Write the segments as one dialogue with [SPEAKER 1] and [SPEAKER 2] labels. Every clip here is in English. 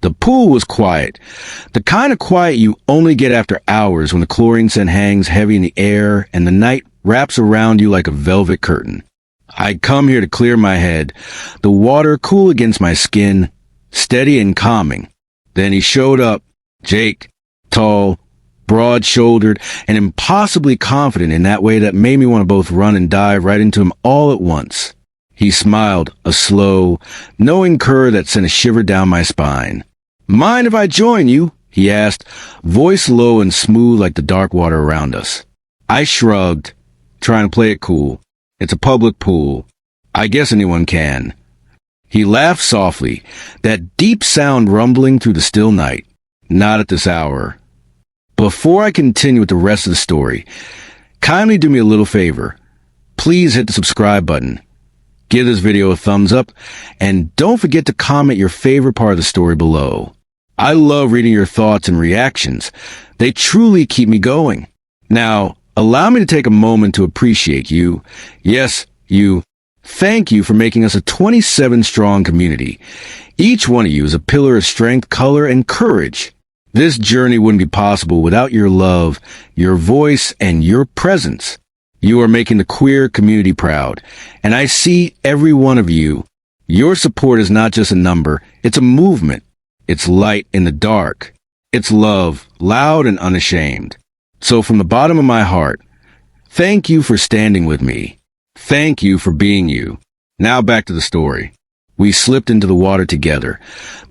[SPEAKER 1] The pool was quiet, the kind of quiet you only get after hours when the chlorine scent hangs heavy in the air and the night wraps around you like a velvet curtain. I'd come here to clear my head, the water cool against my skin, steady and calming. Then he showed up, Jake, tall, broad-shouldered, and impossibly confident in that way that made me want to both run and dive right into him all at once. He smiled, a slow, knowing curve that sent a shiver down my spine. "Mind if I join you?" he asked, voice low and smooth like the dark water around us. I shrugged, trying to play it cool. It's a public pool. I guess anyone can. He laughed softly, that deep sound rumbling through the still night. Not at this hour. Before I continue with the rest of the story, kindly do me a little favor. Please hit the subscribe button. Give this video a thumbs up, and don't forget to comment your favorite part of the story below. I love reading your thoughts and reactions. They truly keep me going. Now, allow me to take a moment to appreciate you. Yes, you. Thank you for making us a 27-strong community. Each one of you is a pillar of strength, color, and courage. This journey wouldn't be possible without your love, your voice, and your presence. You are making the queer community proud, and I see every one of you. Your support is not just a number, it's a movement. It's light in the dark. It's love, loud and unashamed. So from the bottom of my heart, thank you for standing with me. Thank you for being you. Now back to the story. We slipped into the water together,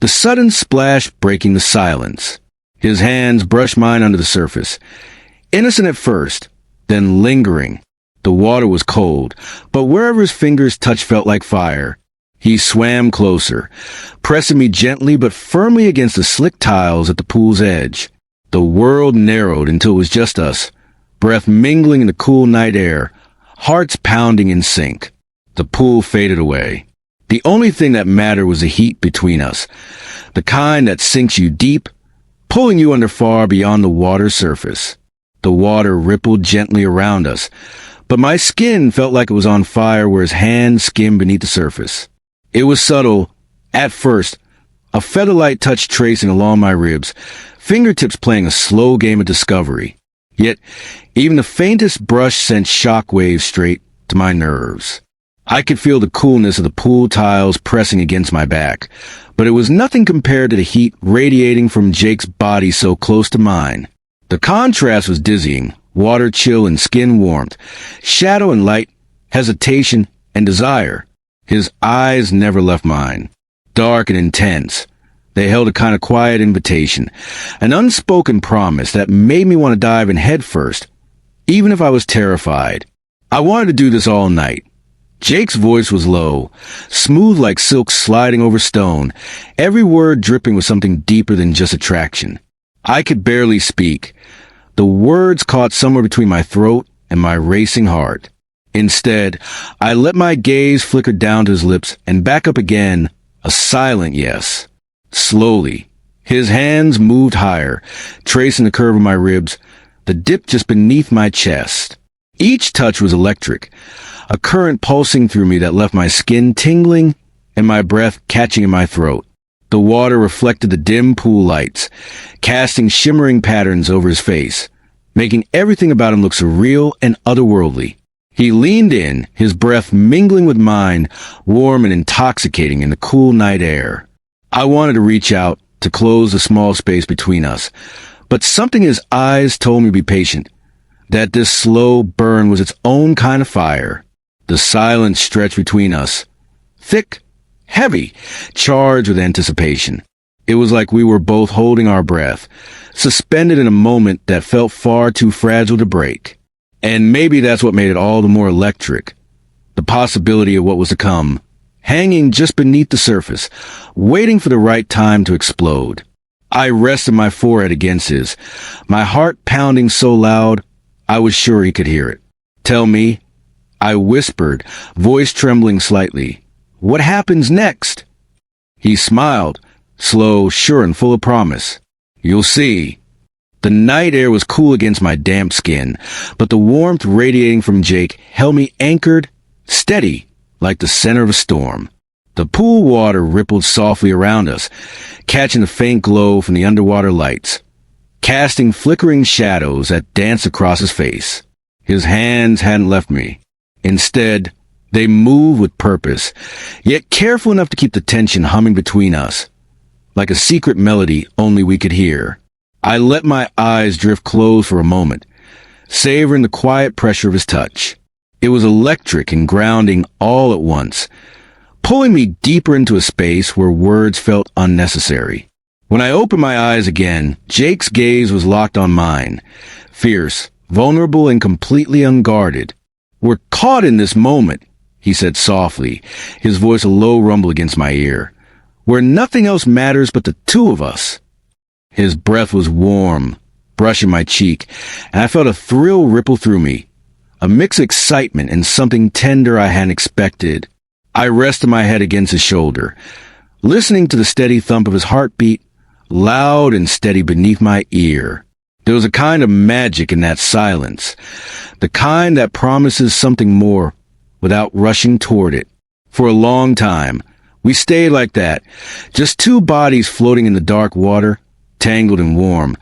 [SPEAKER 1] the sudden splash breaking the silence. His hands brushed mine under the surface. Innocent at first, then lingering. The water was cold, but wherever his fingers touched felt like fire. He swam closer, pressing me gently but firmly against the slick tiles at the pool's edge. The world narrowed until it was just us, breath mingling in the cool night air, hearts pounding in sync. The pool faded away. The only thing that mattered was the heat between us, the kind that sinks you deep, pulling you under far beyond the water's surface. The water rippled gently around us, but my skin felt like it was on fire where his hand skimmed beneath the surface. It was subtle, at first, a feather-light touch tracing along my ribs, fingertips playing a slow game of discovery. Yet, even the faintest brush sent shockwaves straight to my nerves. I could feel the coolness of the pool tiles pressing against my back, but it was nothing compared to the heat radiating from Jake's body so close to mine. The contrast was dizzying, water chill and skin warmth, shadow and light, hesitation and desire. His eyes never left mine. Dark and intense, they held a kind of quiet invitation, an unspoken promise that made me want to dive in head first, even if I was terrified. I wanted to do this all night. Jake's voice was low, smooth like silk sliding over stone, every word dripping with something deeper than just attraction. I could barely speak. The words caught somewhere between my throat and my racing heart. Instead, I let my gaze flicker down to his lips and back up again, a silent yes. Slowly, his hands moved higher, tracing the curve of my ribs, the dip just beneath my chest. Each touch was electric, a current pulsing through me that left my skin tingling and my breath catching in my throat. The water reflected the dim pool lights, casting shimmering patterns over his face, making everything about him look surreal and otherworldly. He leaned in, his breath mingling with mine, warm and intoxicating in the cool night air. I wanted to reach out, to close the small space between us, but something in his eyes told me to be patient, that this slow burn was its own kind of fire. The silence stretched between us, thick, heavy, charged with anticipation. It was like we were both holding our breath, suspended in a moment that felt far too fragile to break. And maybe that's what made it all the more electric. The possibility of what was to come, hanging just beneath the surface, waiting for the right time to explode. I rested my forehead against his, my heart pounding so loud, I was sure he could hear it. "Tell me," I whispered, voice trembling slightly, "what happens next?" He smiled, slow, sure, and full of promise. "You'll see." The night air was cool against my damp skin, but the warmth radiating from Jake held me anchored, steady, like the center of a storm. The pool water rippled softly around us, catching the faint glow from the underwater lights, casting flickering shadows that danced across his face. His hands hadn't left me. Instead, they moved with purpose, yet careful enough to keep the tension humming between us, like a secret melody only we could hear. I let my eyes drift closed for a moment, savoring the quiet pressure of his touch. It was electric and grounding all at once, pulling me deeper into a space where words felt unnecessary. When I opened my eyes again, Jake's gaze was locked on mine, fierce, vulnerable, and completely unguarded. "We're caught in this moment," he said softly, his voice a low rumble against my ear, "where nothing else matters but the two of us." His breath was warm, brushing my cheek, and I felt a thrill ripple through me, a mix of excitement and something tender I hadn't expected. I rested my head against his shoulder, listening to the steady thump of his heartbeat, loud and steady beneath my ear. There was a kind of magic in that silence, the kind that promises something more without rushing toward it. For a long time, we stayed like that, just two bodies floating in the dark water, tangled and warm,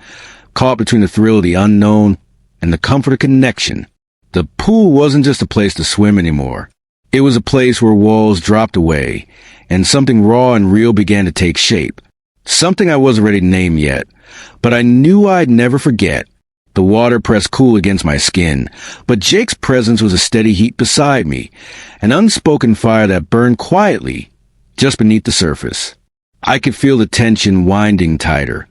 [SPEAKER 1] caught between the thrill of the unknown and the comfort of connection. The pool wasn't just a place to swim anymore. It was a place where walls dropped away, and something raw and real began to take shape. Something I wasn't ready to name yet, but I knew I'd never forget. The water pressed cool against my skin, but Jake's presence was a steady heat beside me, an unspoken fire that burned quietly just beneath the surface. I could feel the tension winding tighter,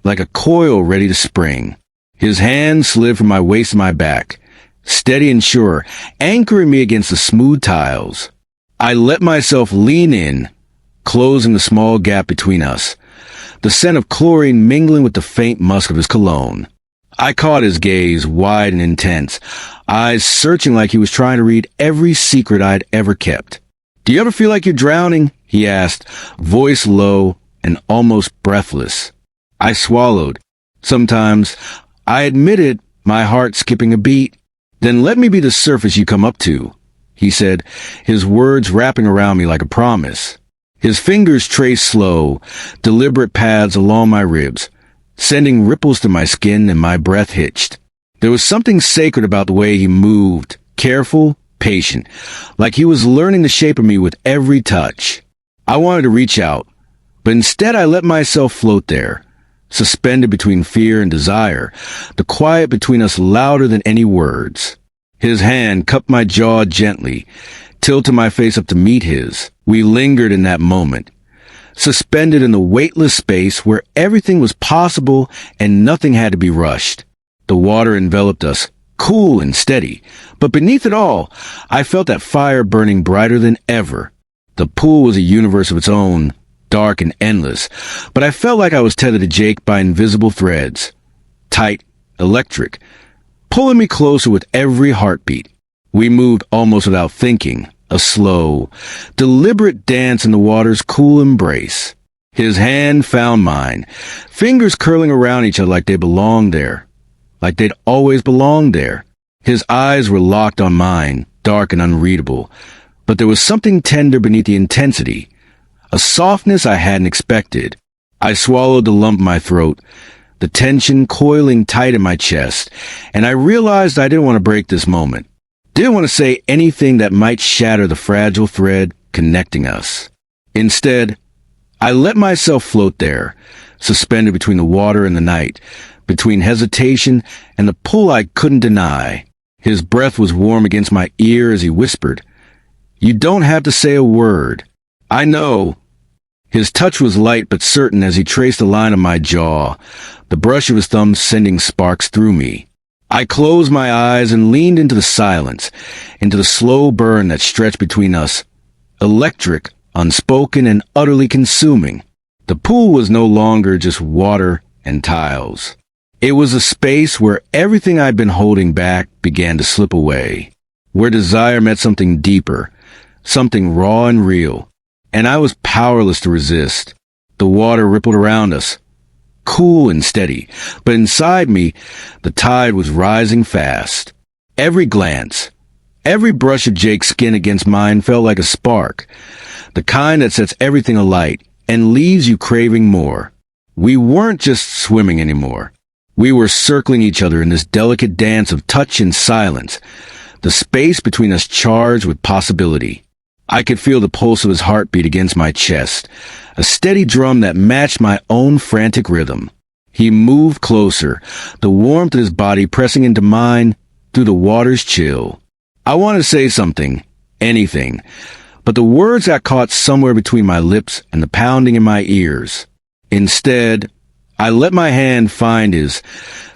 [SPEAKER 1] like a coil ready to spring. His hand slid from my waist to my back, steady and sure, anchoring me against the smooth tiles. I let myself lean in, closing the small gap between us, the scent of chlorine mingling with the faint musk of his cologne. I caught his gaze, wide and intense, eyes searching like he was trying to read every secret I'd ever kept. "Do you ever feel like you're drowning?" he asked, voice low and almost breathless. I swallowed. "Sometimes," I admitted, my heart skipping a beat. "Then let me be the surface you come up to," he said, his words wrapping around me like a promise. His fingers traced slow, deliberate paths along my ribs, sending ripples to my skin, and my breath hitched. There was something sacred about the way he moved, careful, patient, like he was learning the shape of me with every touch. I wanted to reach out, but instead I let myself float there, suspended between fear and desire, the quiet between us louder than any words. His hand cupped my jaw gently, tilted my face up to meet his. We lingered in that moment, suspended in the weightless space where everything was possible and nothing had to be rushed. The water enveloped us, cool and steady, but beneath it all, I felt that fire burning brighter than ever. The pool was a universe of its own, dark and endless, but I felt like I was tethered to Jake by invisible threads, tight, electric, pulling me closer with every heartbeat. We moved almost without thinking, a slow, deliberate dance in the water's cool embrace. His hand found mine, fingers curling around each other like they belonged there, like they'd always belonged there. His eyes were locked on mine, dark and unreadable, but there was something tender beneath the intensity, a softness I hadn't expected. I swallowed the lump in my throat, the tension coiling tight in my chest, and I realized I didn't want to break this moment. Didn't want to say anything that might shatter the fragile thread connecting us. Instead, I let myself float there, suspended between the water and the night, between hesitation and the pull I couldn't deny. His breath was warm against my ear as he whispered, "You don't have to say a word. I know." His touch was light but certain as he traced the line of my jaw, the brush of his thumb sending sparks through me. I closed my eyes and leaned into the silence, into the slow burn that stretched between us, electric, unspoken, and utterly consuming. The pool was no longer just water and tiles. It was a space where everything I'd been holding back began to slip away, where desire met something deeper, something raw and real, and I was powerless to resist. The water rippled around us, cool and steady, but inside me, the tide was rising fast. Every glance, Every brush of Jake's skin against mine felt like a spark, the kind that sets everything alight and leaves you craving more. We weren't just swimming anymore. We were circling each other in this delicate dance of touch and silence, the space between us charged with possibility. I could feel the pulse of his heartbeat against my chest, a steady drum that matched my own frantic rhythm. He moved closer, the warmth of his body pressing into mine through the water's chill. I wanted to say something, anything, but the words got caught somewhere between my lips and the pounding in my ears. Instead, I let my hand find his,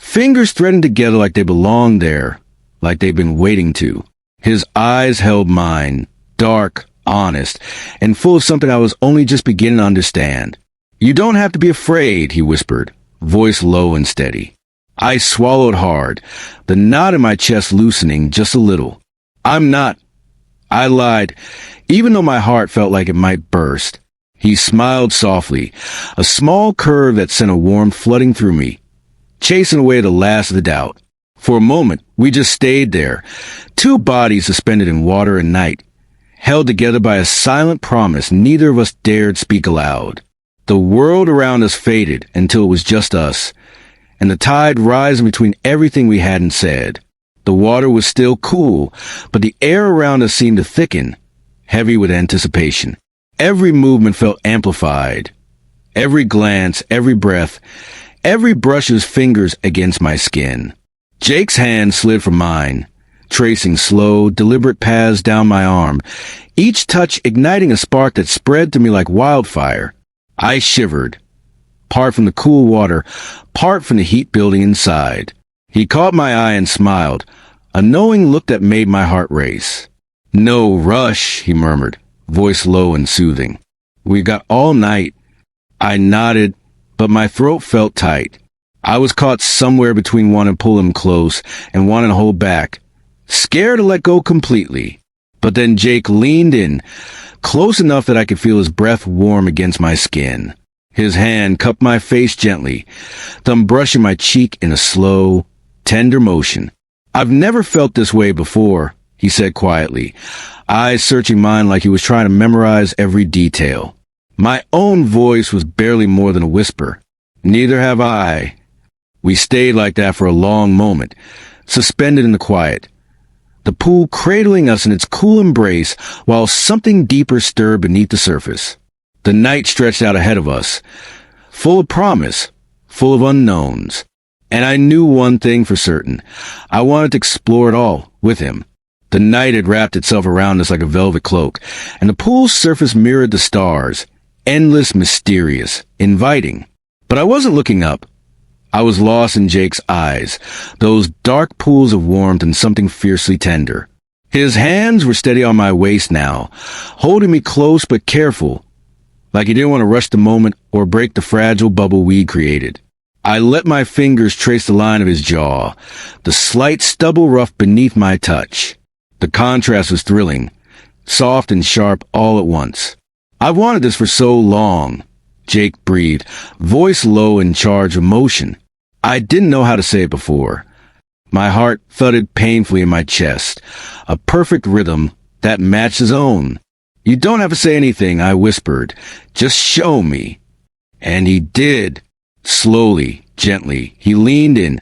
[SPEAKER 1] fingers threading together like they belonged there, like they'd been waiting to. His eyes held mine, dark, honest, and full of something I was only just beginning to understand. "You don't have to be afraid," he whispered, voice low and steady. I swallowed hard, the knot in my chest loosening just a little. "I'm not." I lied, even though my heart felt like it might burst. He smiled softly, a small curve that sent a warmth flooding through me, chasing away the last of the doubt. For a moment, we just stayed there, two bodies suspended in water and night, held together by a silent promise neither of us dared speak aloud. The world around us faded until it was just us, and the tide rising between everything we hadn't said. The water was still cool, but the air around us seemed to thicken, heavy with anticipation. Every movement felt amplified. Every glance, every breath, every brush of his fingers against my skin. Jake's hand slid from mine, tracing slow, deliberate paths down my arm, each touch igniting a spark that spread to me like wildfire. I shivered, part from the cool water, part from the heat building inside. He caught my eye and smiled, a knowing look that made my heart race. "No rush," he murmured, voice low and soothing. "We got all night." I nodded, but my throat felt tight. I was caught somewhere between wanting to pull him close and wanting to hold back, scared to let go completely. But then Jake leaned in, close enough that I could feel his breath warm against my skin. His hand cupped my face gently, thumb brushing my cheek in a slow, tender motion. "I've never felt this way before," he said quietly, eyes searching mine like he was trying to memorize every detail. My own voice was barely more than a whisper. "Neither have I." We stayed like that for a long moment, suspended in the quiet, the pool cradling us in its cool embrace while something deeper stirred beneath the surface. The night stretched out ahead of us, full of promise, full of unknowns. And I knew one thing for certain. I wanted to explore it all with him. The night had wrapped itself around us like a velvet cloak, and the pool's surface mirrored the stars, endless, mysterious, inviting. But I wasn't looking up. I was lost in Jake's eyes, those dark pools of warmth and something fiercely tender. His hands were steady on my waist now, holding me close but careful, like he didn't want to rush the moment or break the fragile bubble we created. I let my fingers trace the line of his jaw, the slight stubble ruff beneath my touch. The contrast was thrilling, soft and sharp all at once. "I've wanted this for so long," Jake breathed, voice low and charged of emotion. I didn't know how to say it before. My heart thudded painfully in my chest, a perfect rhythm that matched his own. "You don't have to say anything," I whispered. "Just show me." And he did. Slowly, gently, he leaned in,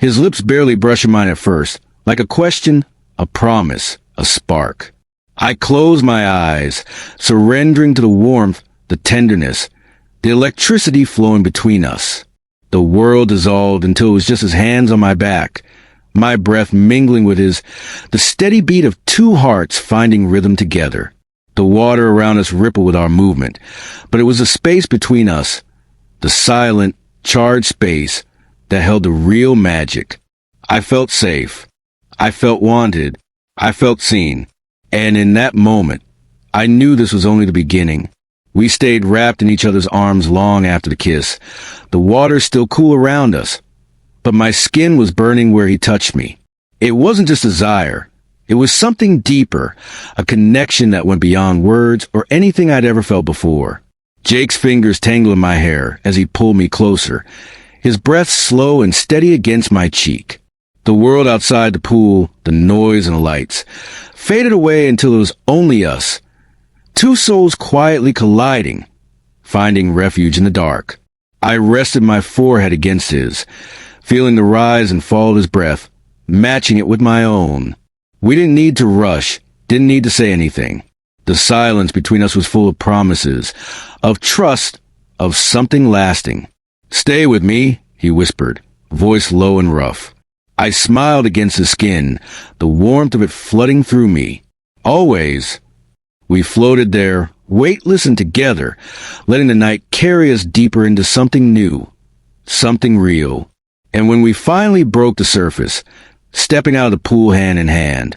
[SPEAKER 1] his lips barely brushing mine at first, like a question, a promise, a spark. I closed my eyes, surrendering to the warmth, the tenderness, the electricity flowing between us. The world dissolved until it was just his hands on my back, my breath mingling with his, the steady beat of two hearts finding rhythm together. The water around us rippled with our movement, but it was the space between us, the silent, charged space that held the real magic. I felt safe. I felt wanted. I felt seen. And in that moment, I knew this was only the beginning. We stayed wrapped in each other's arms long after the kiss, the water still cool around us, but my skin was burning where he touched me. It wasn't just desire. It was something deeper, a connection that went beyond words or anything I'd ever felt before. Jake's fingers tangled in my hair as he pulled me closer, his breath slow and steady against my cheek. The world outside the pool, the noise and the lights, faded away until it was only us. Two souls quietly colliding, finding refuge in the dark. I rested my forehead against his, feeling the rise and fall of his breath, matching it with my own. We didn't need to rush, didn't need to say anything. The silence between us was full of promises, of trust, of something lasting. "Stay with me," he whispered, voice low and rough. I smiled against his skin, the warmth of it flooding through me. Always. We floated there, weightless and together, letting the night carry us deeper into something new, something real. And when we finally broke the surface, stepping out of the pool hand in hand,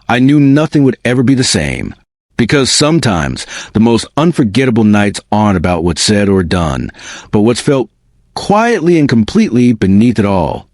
[SPEAKER 1] I knew nothing would ever be the same. Because sometimes the most unforgettable nights aren't about what's said or done, but what's felt quietly and completely beneath it all.